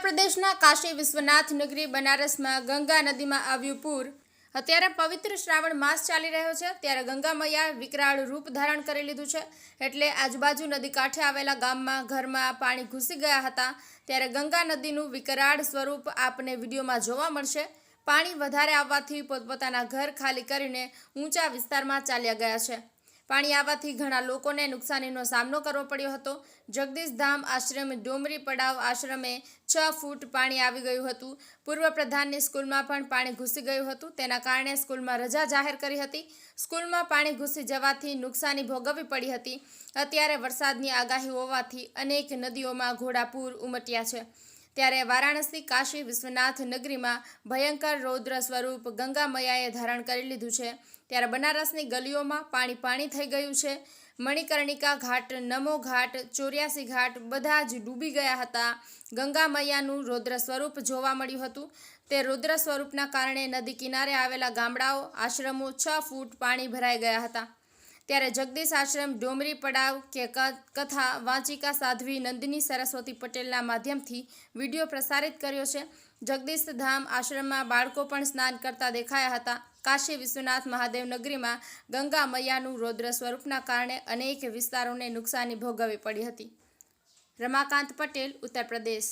પ્રદેશના કાશી વિશ્વનાથ નગરી બનારસમાં ગંગા નદીમાં આવ્યું પૂર। અત્યારે પવિત્ર શ્રાવણ માસ ચાલી રહ્યો છે, ત્યારે ગંગા મૈયા વિકરાળ રૂપ ધારણ કરી લીધું છે। એટલે આજુબાજુ નદી કાંઠે આવેલા ગામમાં ઘરમાં પાણી ઘૂસી ગયા હતા। ત્યારે ગંગા નદીનું વિકરાળ સ્વરૂપ આપને વિડીયોમાં જોવા મળશે। પાણી વધારે આવવાથી પોતપોતાના ઘર ખાલી કરીને ઊંચા વિસ્તારમાં ચાલ્યા ગયા છે। પાણી આવવાથી ઘણા લોકોને નુકસાનીનો સામનો કરવો પડ્યો હતો। જગદીશધામ આશ્રમ ડોમરી પડાવ આશ્રમે 6 ફૂટ પાણી આવી ગયું હતું। પૂર્વ પ્રધાનની સ્કૂલમાં પણ પાણી ઘૂસી ગયું હતું। તેના કારણે સ્કૂલમાં રજા જાહેર કરી હતી। સ્કૂલમાં પાણી ઘૂસી જવાથી નુકસાની ભોગવવી પડી હતી। અત્યારે વરસાદની આગાહી હોવાથી અનેક નદીઓમાં ઘોડાપૂર ઉમટ્યા છે। ત્યારે વારાણસી કાશી વિશ્વનાથ નગરીમાં ભયંકર રૌદ્ર સ્વરૂપ ગંગા મૈયાએ ધારણ કરી લીધું છે। ત્યારે બનારસની ગલીઓમાં પાણી થઈ ગયું છે। મણિકર્ણિકા ઘાટ, નમો ઘાટ, 84 ઘાટ બધા જ ડૂબી ગયા હતા। ગંગા મૈયાનું રૌદ્ર સ્વરૂપ જોવા મળ્યું હતું। તે રૌદ્ર સ્વરૂપના કારણે નદી કિનારે આવેલા ગામડાઓ, આશ્રમો 6 ફૂટ પાણી ભરાઈ ગયા હતા। ત્યારે જગદીશ આશ્રમ ડોમરી પડાવ કે કથા વાંચિકા સાધ્વી નંદિની સરસ્વતી પટેલના માધ્યમથી વિડીયો પ્રસારિત કર્યો છે। જગદીશધામ આશ્રમમાં બાળકો પણ સ્નાન કરતા દેખાયા હતા। કાશી વિશ્વનાથ મહાદેવ નગરીમાં ગંગા મૈયાનું રૌદ્ર સ્વરૂપના કારણે અનેક વિસ્તારોને નુકસાની ભોગવવી પડી હતી। રમાકાંત પટેલ, ઉત્તર પ્રદેશ।